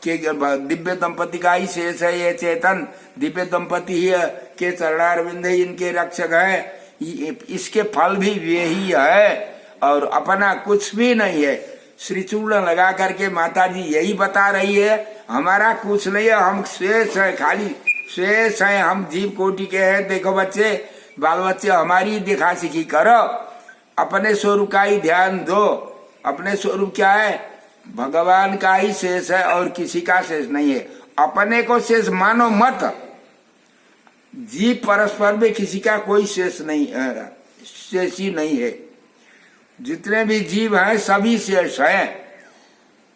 कि दिव्य दंपति का ही शेष है ये चेतन, दिव्य दंपति ही के चरणारविंद ही इनके रक्षक है, इसके फल भी वे ही है और अपना कुछ भी नहीं है। श्री चूर्ण लगा करके माता जी यही बता रही है, हमारा कुछ नहीं है, हम शेष है, खाली शेष है, हम जीव कोटि के हैं। देखो बच्चे, बाल बच्चे हमारी देखा सीखी करो, अपने स्वरूप का ही ध्यान दो। अपने स्वरूप क्या है? भगवान का ही शेष है और किसी का शेष नहीं है। अपने को शेष मानो मत, जीव परस्पर में किसी का कोई शेष नहीं, शेष ही नहीं है। जितने भी जीव हैं सभी शेष है,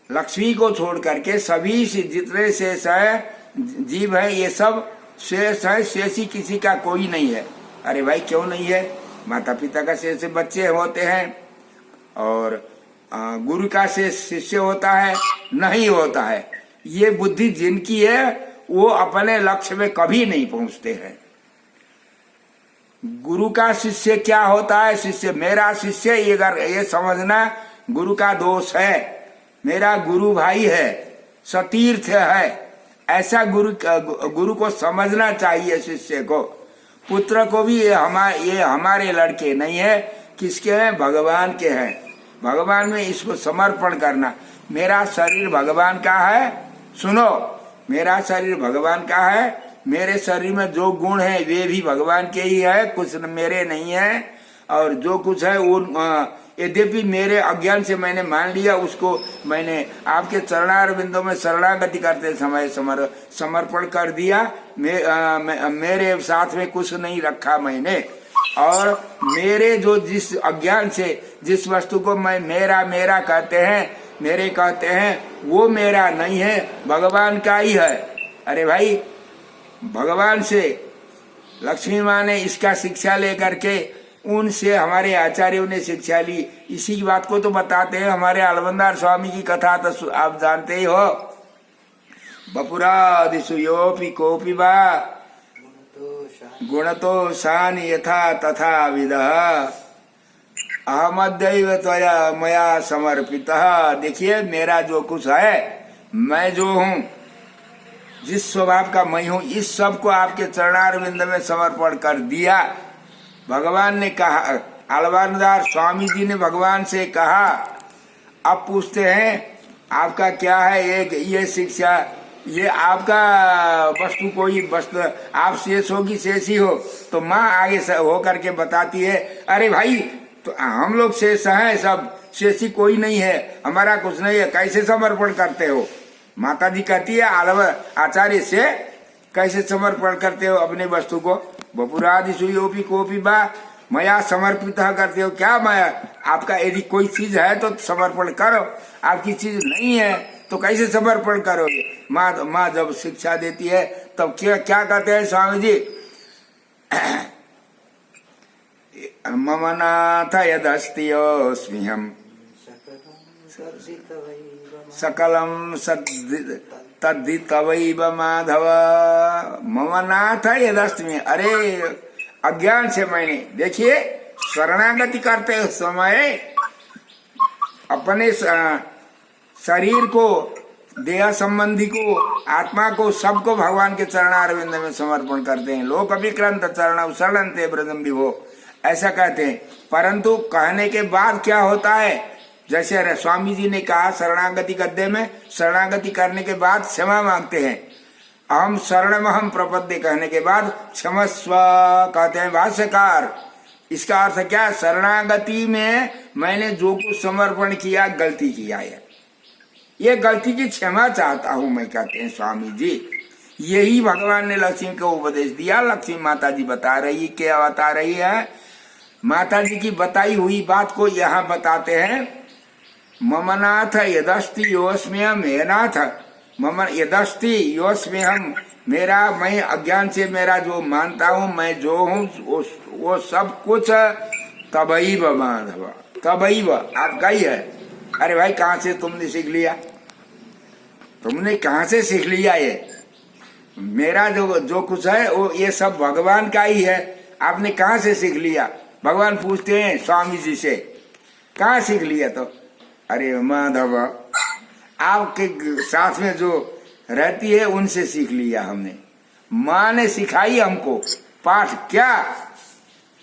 लक्ष्मी को छोड़ करके सभी जितने शेष है जीव है ये सब शेष है, शेषी किसी का कोई नहीं है। अरे भाई क्यों नहीं है? माता पिता का शेष बच्चे होते हैं और गुरु का शेष शिष्य होता है? नहीं होता है। ये बुद्धि जिनकी है वो अपने लक्ष्य में कभी नहीं पहुंचते हैं। गुरु का शिष्य क्या होता है? शिष्य मेरा शिष्य, ये समझना गुरु का दोष है। मेरा गुरु भाई है, सतीर्थ है, ऐसा गुरु को समझना चाहिए शिष्य को। पुत्र को भी ये हमारे लड़के नहीं है, किसके हैं? भगवान के हैं। भगवान में इसको समर्पण करना। मेरा शरीर भगवान का है, सुनो, मेरा शरीर भगवान का है, मेरे शरीर में जो गुण है वे भी भगवान के ही है, कुछ मेरे नहीं है। और जो कुछ है वो यद्यपि मेरे अज्ञान से मैंने मान लिया, उसको मैंने आपके चरणारविंदों में शरणागति करते समय समर्पण कर दिया। मेरे साथ में कुछ नहीं रखा मैंने। और मेरे जो जिस अज्ञान से जिस वस्तु को मैं मेरा मेरा कहते हैं वो मेरा नहीं है, भगवान का ही है। अरे भाई, भगवान से लक्ष्मी माँ ने इसका शिक्षा लेकर के उनसे हमारे आचार्यों ने शिक्षा ली। इसी की बात को तो बताते हैं। हमारे अलवंदार स्वामी की कथा तो आप जानते ही हो। बपुरादिषु योपि कोपि वा गुणतो शान यथा तथा विदः अहमद्यैव त्वया मया समर्पितः। देखिए, मेरा जो कुछ है, मैं जो हूँ, जिस स्वभाव का मैं हूँ, इस सब को आपके चरणारविंद में समर्पण कर दिया। भगवान ने कहा, अलवंदार स्वामी जी ने भगवान से कहा। अब पूछते हैं आपका क्या है? ये शिक्षा, ये आपका वस्तु कोई वस्तु, आप शेष होगी शेष ही हो। तो माँ आगे हो करके बताती है, अरे भाई तो हम लोग शेष हैं, सब शेषी कोई नहीं है, हमारा कुछ नहीं है, कैसे समर्पण करते हो? माता जी कहती है आचार्य से, कैसे समर्पण करते हो अपने वस्तु को? बपुरादिषु योपि कोपि वा मया समर्पित करते हो। क्या मैं आपका यदि कोई चीज है तो समर्पण करो, आपकी चीज नहीं है तो कैसे समर्पण करोगे? माँ जब शिक्षा देती है तब क्या कहते हैं स्वामी जी? मम नाथ यदस्तियोऽस्म्यहम् सकलम तद्धि तवैव माधव। मम नाथ यदस्मि। अरे अज्ञान से मैंने, देखिए, शरणागति करते समय अपने शरीर को, देह संबंधी को, आत्मा को, सबको भगवान के चरणारविंद में समर्पण करते हैं। लोक विक्रांत चरण शरणन्ते ब्रजम विभो, ऐसा कहते हैं। परंतु कहने के बाद क्या होता है? जैसे स्वामी जी ने कहा शरणागति गद्य में, शरणागति करने के बाद क्षमा मांगते हैं। अहम शरणमहम प्रपद्ये कहने के बाद क्षमस्व कहते हैं भाष्यकार। इसका अर्थ क्या? शरणागति में मैंने जो कुछ समर्पण किया, गलती किया है, ये गलती की क्षमा चाहता हूं मैं, कहते हैं स्वामी जी। यही भगवान ने लक्ष्मी को उपदेश दिया। लक्ष्मी माता जी बता रही, क्या बता रही है? माता जी की बताई हुई बात को यहाँ बताते हैं। मम नाथ यदस्ति योऽस्म्यहम्, हे नाथ, मम यदस्ति योऽस्म्यहम्, मेरा, मैं अज्ञान से मेरा जो मानता हूँ, मैं जो हूँ वो सब कुछ तवैव माधव, तवैव आपका ही है। अरे भाई, कहाँ से तुमने सीख लिया? तुमने कहाँ से सीख लिया? ये मेरा जो कुछ है वो ये सब भगवान का ही है, आपने कहाँ से सीख लिया? भगवान पूछते हैं स्वामी जी से, कहाँ सीख लिया? तो अरे माधव, आपके साथ में जो रहती है उनसे सीख लिया हमने। माँ ने सिखाई हमको पाठ। क्या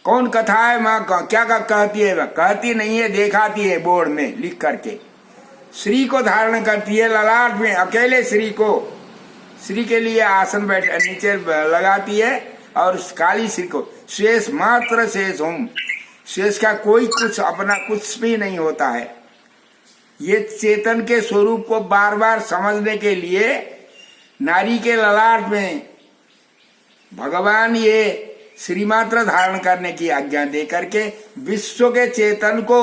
कौन कथा है माँ क्या कहती है? कहती नहीं है, दिखाती है बोर्ड में लिख करके। श्री को धारण करती है ललाट में, अकेले श्री को, श्री के लिए आसन बैठ नीचे लगाती है, और काली श्री को शेष मात्र शेष हूं। शेष का कोई कुछ अपना कुछ भी नहीं होता है। ये चेतन के स्वरूप को बार बार समझने के लिए नारी के ललाट में भगवान ये श्रीमात्र धारण करने की आज्ञा दे करके विश्व के चेतन को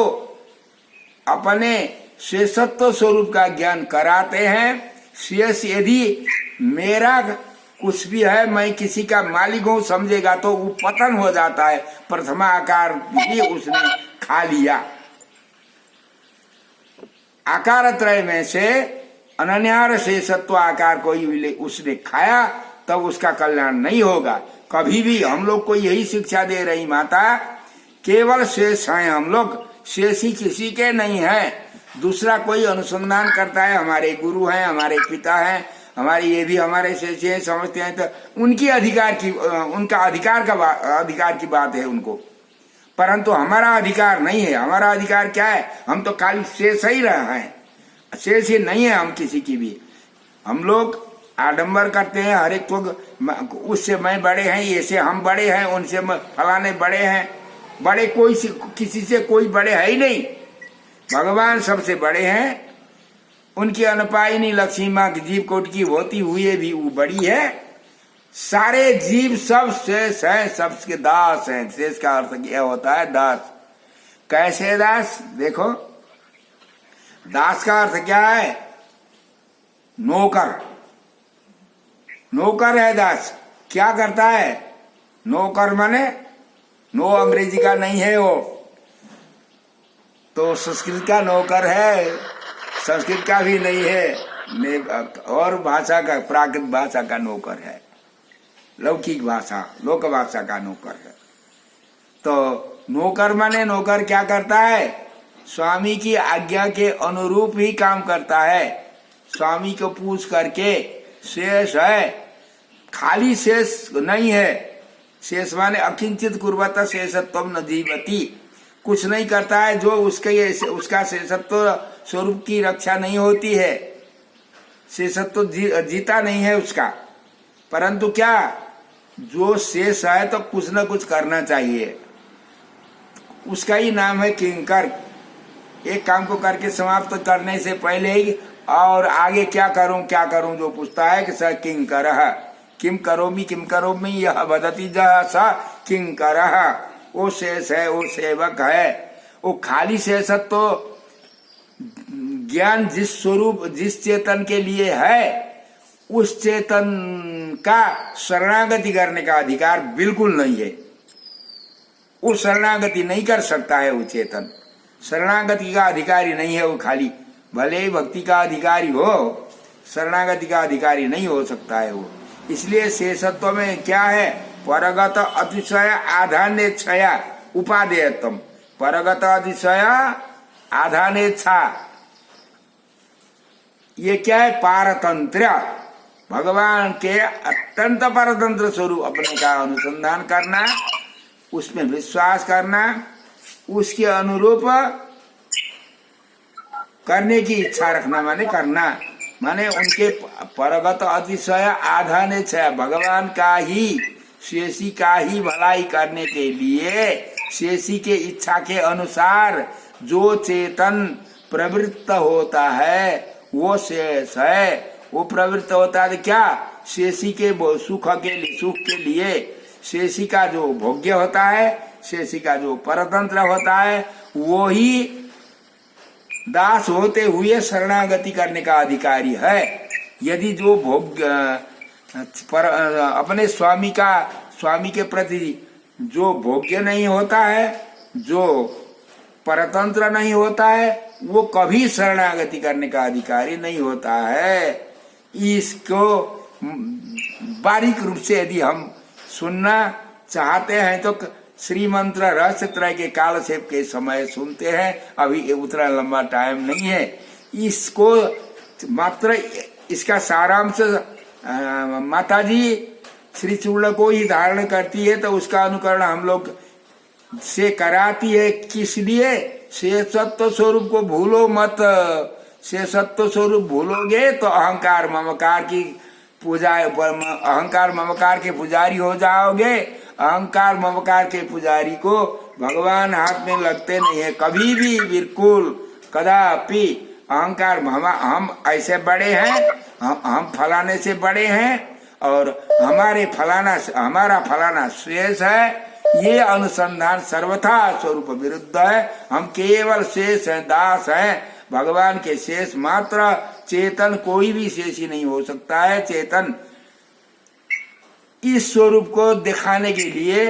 अपने शेषत्व स्वरूप का ज्ञान कराते हैं। शेष यदि मेरा कुछ भी है, मैं किसी का मालिक हूं समझेगा तो वो पतन हो जाता है। प्रथमा आकार भी उसने खा लिया। आकार त्रय में से अनन्यार शेषत्व आकार कोई उसने खाया, तब उसका कल्याण नहीं होगा कभी भी। हम लोग को यही शिक्षा दे रही माता, केवल शेष हैं हम लोग, शेष ही किसी के नहीं है। दूसरा कोई अनुसंधान करता है, हमारे गुरु हैं, हमारे पिता हैं, हमारे ये भी हमारे शेष हैं समझते हैं, तो उनकी अधिकार की उनका अधिकार की बात है उनको, परंतु हमारा अधिकार नहीं है। हमारा अधिकार क्या है? हम तो खाली शेष ही रहे हैं, शेष ही नहीं है हम किसी की भी। हम लोग आडंबर करते हैं हर एक को, उससे मैं बड़े हैं, ये से हम बड़े हैं, उनसे फलाने बड़े हैं। बड़े कोई किसी से कोई बड़े है ही नहीं। भगवान सबसे बड़े हैं। उनकी अनपायनी लक्ष्मी माँ की जीव कोट की होती हुए भी वो बड़ी है। सारे जीव सब शेष हैं, सबके दास हैं। शेष का अर्थ यह होता है दास। कैसे दास? देखो, दास का अर्थ क्या है? नौकर। नौकर है दास। क्या करता है? नौकर माने नो अंग्रेजी का नहीं है वो, तो संस्कृत का नौकर है, संस्कृत का भी नहीं है, और भाषा का, प्राकृत भाषा का नौकर है, लौकिक भाषा लोक भाषा का नौकर है। तो नौकर माने नौकर क्या करता है? स्वामी की आज्ञा के अनुरूप ही काम करता है। स्वामी को पूछ करके शेष है, खाली शेष नहीं है। शेष माने अकिंचित कुर्वत शेषत्वम न जीवति, कुछ नहीं करता है जो उसका शेषत्व स्वरूप की रक्षा नहीं होती है। शेषत्व जीता नहीं है उसका, परंतु क्या, जो शेष है तो कुछ न कुछ करना चाहिए। उसका ही नाम है किंकर। एक काम को करके समाप्त करने से पहले ही और आगे क्या करूं जो पूछता है कि स किंकर किम करोमी यह बदती जह सा किंकर। वो शेष है, वो सेवक है। वो खाली शेषत्व तो ज्ञान जिस स्वरूप जिस चेतन के लिए है, उस चेतन का शरणागति करने का अधिकार बिल्कुल नहीं है। वो शरणागति नहीं कर सकता है। वो चेतन शरणागति का अधिकारी नहीं है। वो खाली भले ही भक्ति का अधिकारी हो, शरणागति का अधिकारी नहीं हो सकता है वो। इसलिए शेषत्व में क्या है? परगत अतिशय आधानेच्छया उपादेयत्वम। परगत अतिशय आधानेच्छा, ये क्या है? पारतंत्र, भगवान के अत्यंत परतंत्र स्वरूप अपने का अनुसंधान करना, उसमें विश्वास करना, उसके अनुरूप करने की इच्छा रखना, माने करना, माने उनके परगत अतिशय आधाने छया, भगवान का ही शेषी का ही भलाई करने के लिए शेषी के इच्छा के अनुसार जो चेतन प्रवृत्त होता है वो शेष है। वो प्रवृत्त होता है क्या? शेषी के सुख के लिए शेषी का जो भोग्य होता है, शेषी का जो परतंत्र होता है, वो ही दास होते हुए शरणागति करने का अधिकारी है। यदि जो अपने स्वामी के प्रति जो भोग्य नहीं होता है, जो परतंत्र नहीं होता है, वो कभी शरणागति करने का अधिकारी नहीं होता है। इसको बारीक रूप से यदि हम सुनना चाहते हैं तो श्री मंत्र रहस्य त्रय के कालक्षेप के समय सुनते हैं। अभी उतना लंबा टाइम नहीं है। इसको मात्र इसका सारांश माता जी श्री चूर्ण को ही धारण करती है, तो उसका अनुकरण हम लोग से कराती है। किस लिए? शेषत्व स्वरूप को भूलो मत। शेषत्व स्वरूप भूलोगे तो अहंकार ममकार की पूजा, अहंकार ममकार के पुजारी हो जाओगे। अहंकार ममकार के पुजारी को भगवान हाथ में लगते नहीं है कभी भी, बिल्कुल कदापि। अहंकार हम ऐसे बड़े हैं, हम फलाने से बड़े हैं और हमारा फलाना शेष है, ये अनुसंधान सर्वथा स्वरूप विरुद्ध है। हम केवल शेष हैं, दास हैं, भगवान के शेष मात्र। चेतन कोई भी शेषी नहीं हो सकता है। चेतन इस स्वरूप को दिखाने के लिए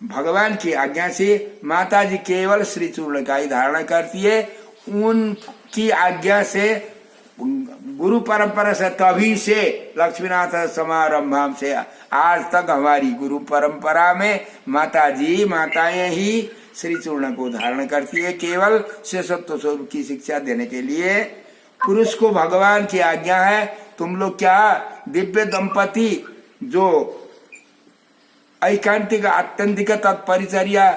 भगवान की आज्ञा से माता जी केवल श्री चूर्ण का ही धारण करती है। उनकी आज्ञा से, गुरु परंपरा से, तभी से लक्ष्मीनाथ समारंभ से आज तक हमारी गुरु परंपरा में माताएं ही श्री चूर्ण को धारण करती है, केवल शेषत्व स्वरूप की शिक्षा देने के लिए। पुरुष को भगवान की आज्ञा है, तुम लोग क्या दिव्य दंपति जो ऐकांतिक आत्यंतिक परिचर्या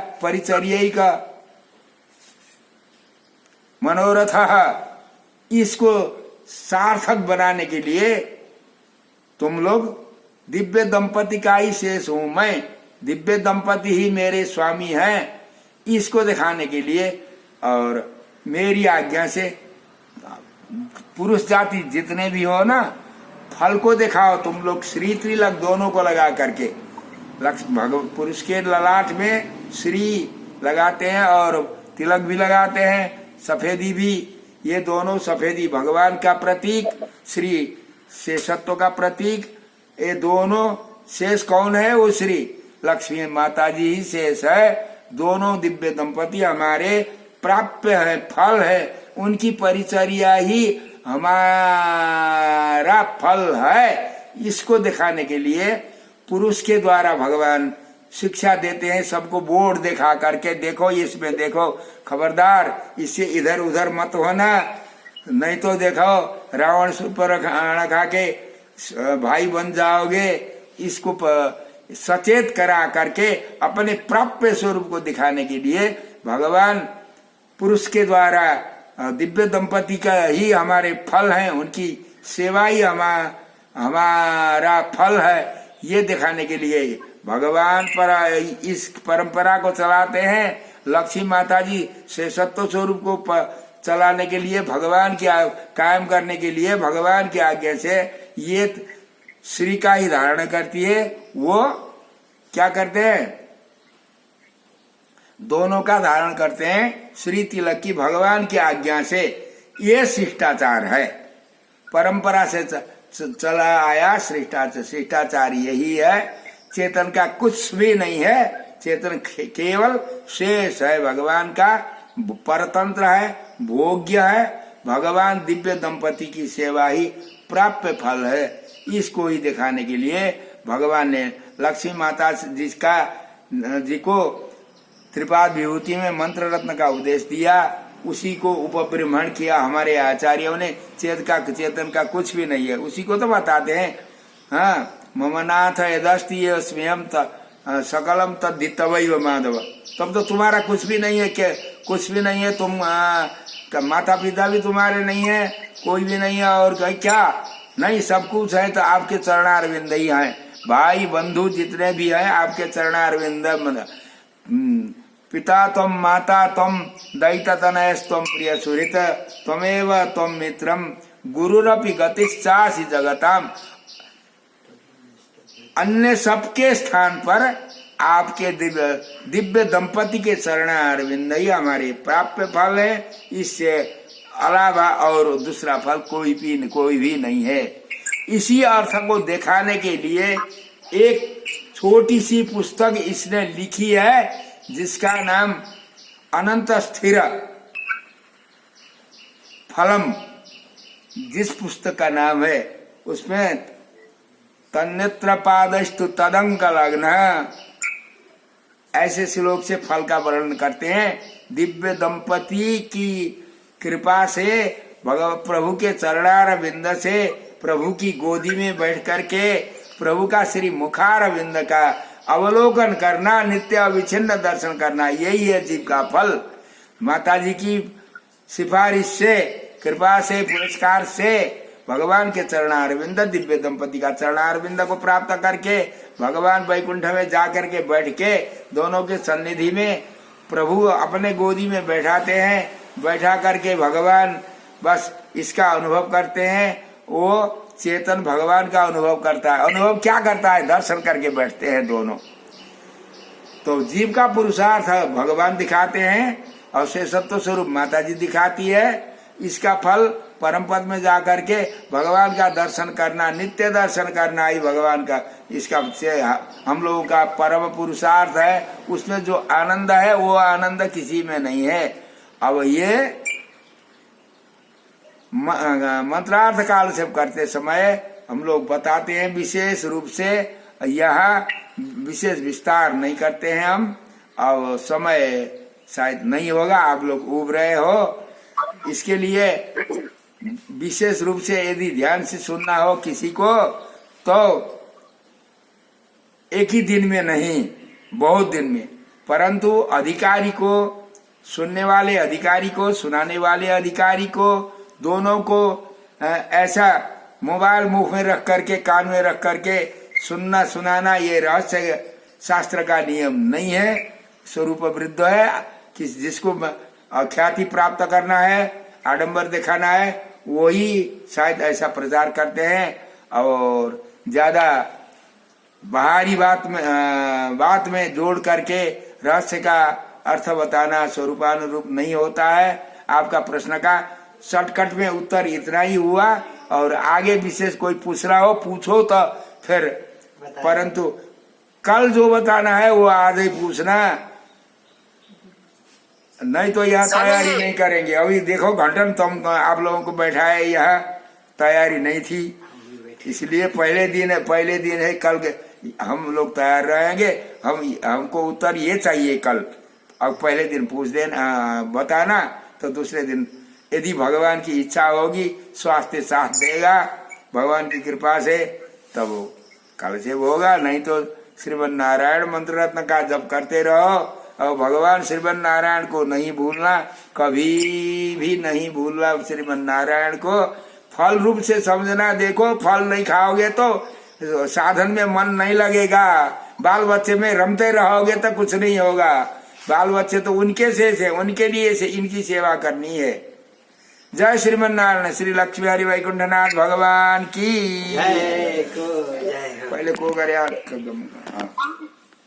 मनोरथ, इसको सार्थक बनाने के लिए तुम लोग दिव्य दंपति का ही शेष हूं मैं, दिव्य दंपति ही मेरे स्वामी हैं, इसको दिखाने के लिए और मेरी आज्ञा से पुरुष जाति जितने भी हो ना, फल को दिखाओ तुम लोग। श्री त्रिलक दोनों को लगा करके, पुरुष के ललाट में श्री लगाते हैं और तिलक भी लगाते हैं, सफेदी भी। ये दोनों सफेदी भगवान का प्रतीक, श्री शेषत्व का प्रतीक। ये दोनों शेष कौन है? वो श्री लक्ष्मी माता जी ही शेष है। दोनों दिव्य दंपति हमारे प्राप्य है, फल है। उनकी परिचर्या ही हमारा फल है। इसको दिखाने के लिए पुरुष के द्वारा भगवान शिक्षा देते हैं सबको, बोर्ड दिखा करके, देखो इसमें देखो, खबरदार इससे इधर उधर मत होना, नहीं तो देखो रावण सुपर खा के भाई बन जाओगे। इसको सचेत करा करके अपने प्राप्य स्वरूप को दिखाने के लिए भगवान पुरुष के द्वारा दिव्य दंपति का ही हमारे फल हैं, उनकी सेवा ही हमारा फल है, ये दिखाने के लिए भगवान पर इस परंपरा को चलाते हैं। लक्ष्मी माता जी शेषत्व स्वरूप को चलाने के लिए, भगवान की कायम करने के लिए भगवान की आज्ञा से ये श्री का ही धारण करती है। वो क्या करते हैं? दोनों का धारण करते हैं श्री तिलक की भगवान की आज्ञा से। ये शिष्टाचार है, परंपरा से चला आया शिष्टाचार यही है। चेतन का कुछ भी नहीं है, चेतन केवल शेष है, भगवान का परतंत्र है, भोग्य है। भगवान दिव्य दंपति की सेवा ही प्राप्य फल है। इसको ही दिखाने के लिए भगवान ने लक्ष्मी माता जी को त्रिपाद विभूति में मंत्र रत्न का उपदेश दिया, उसी को उपब्रह्मण किया हमारे आचार्यों ने। चेतन का कुछ भी नहीं है, उसी को तो बताते हैं। हाँ, ममनाथ यदस्ति स्वयं सकलम तद्धितवैव माधव। तब तो तुम्हारा कुछ भी नहीं है, क्या कुछ भी नहीं है? तुम माता पिता भी तुम्हारे नहीं है, कोई भी नहीं है, और क्या नहीं, सब कुछ है तो आपके चरणारविंद ही हैं। भाई बंधु जितने भी हैं आपके चरणारविंद। पिता त्वं माता त्वं दैततनयस्त्वं प्रिय सुहृत त्वमेव त्वं मित्रम गुरुरपि गतिश्चासि जगताम। अन्य सबके स्थान पर आपके दिव्य दंपति के चरणारविंद ही हमारे प्राप्य फल है। इससे अलावा और दूसरा फल कोई भी नहीं है। इसी अर्थ को दिखाने के लिए एक छोटी सी पुस्तक इसने लिखी है, जिसका नाम अनंत स्थिर फलम, जिस पुस्तक का नाम है, उसमें तन्नेत्र पादस्तु तदंक लग्न, ऐसे श्लोक से फल का वर्णन करते हैं। दिव्य दंपति की कृपा से, भगवत प्रभु के चरणारविंद से प्रभु की गोदी में बैठ करके प्रभु का श्री मुखारविंद का अवलोकन करना, नित्य अविच्छिन्न दर्शन करना, यही है जीव का फल। माता जी की सिफारिश से, कृपा से, पुरस्कार से भगवान के चरणारविंद, दिव्य दंपति का चरणारविंद को प्राप्त करके भगवान वैकुंठ में जाकर के बैठ के दोनों के सन्निधि में प्रभु अपने गोदी में बैठाते हैं। बैठा करके भगवान बस इसका अनुभव करते हैं। वो चेतन भगवान का अनुभव करता है। अनुभव क्या करता है? दर्शन करके बैठते हैं दोनों। तो जीव का पुरुषार्थ भगवान दिखाते हैं और शेषत्व स्वरूप माता जी दिखाती है। इसका फल परम पद में जाकर के भगवान का दर्शन करना, नित्य दर्शन करना ही भगवान का, इसका हम लोगों का परम पुरुषार्थ है। उसमें जो आनंद है वो आनंद किसी में नहीं है। अब ये मंत्रार्थ काल से करते समय हम लोग बताते हैं, विशेष रूप से यहाँ विशेष विस्तार नहीं करते हैं हम। और समय शायद नहीं होगा, आप लोग उब रहे हो, इसके लिए विशेष रूप से यदि ध्यान से सुनना हो किसी को तो एक ही दिन में नहीं, बहुत दिन में, परंतु अधिकारी को, सुनने वाले अधिकारी को, सुनाने वाले अधिकारी को, दोनों को ऐसा मोबाइल मुंह में रख करके, कान में रख करके सुनना सुनाना ये रहस्य शास्त्र का नियम नहीं है। स्वरूप वृद्ध है कि जिसको ख्याति प्राप्त करना है, आडंबर दिखाना है, वही शायद ऐसा प्रचार करते हैं। और ज्यादा बाहरी बात में जोड़ करके रहस्य का अर्थ बताना स्वरूपानुरूप नहीं होता है। आपका प्रश्न का शॉर्टकट में उत्तर इतना ही हुआ। और आगे विशेष कोई पूछ रहा हो पूछो तो फिर, परंतु कल जो बताना है वो आज ही पूछना, नहीं तो यहाँ तैयारी नहीं करेंगे। अभी देखो घंटन तुम आप लोगों को बैठाए, यहाँ तैयारी नहीं थी, इसलिए पहले दिन है, कल हम लोग तैयार रहेंगे। हमको उत्तर ये चाहिए कल। अब पहले दिन पूछ देना, बताना, तो दूसरे दिन यदि भगवान की इच्छा होगी, स्वास्थ्य साथ देगा भगवान की कृपा से, तब कल से होगा। नहीं तो श्रीमन नारायण मंत्र रत्न का जप करते रहो। और भगवान श्रीमन नारायण को नहीं भूलना, कभी भी नहीं भूलना श्रीमन नारायण को। फल रूप से समझना। देखो फल नहीं खाओगे तो साधन में मन नहीं लगेगा। बाल बच्चे में रमते रहोगे तो कुछ नहीं होगा। बाल बच्चे तो उनके से उनके लिए से इनकी सेवा करनी है। जय श्रीमन नारायण। श्री लक्ष्मी हरि वैकुंठनाथ भगवान की। जय को पहले को करे यार।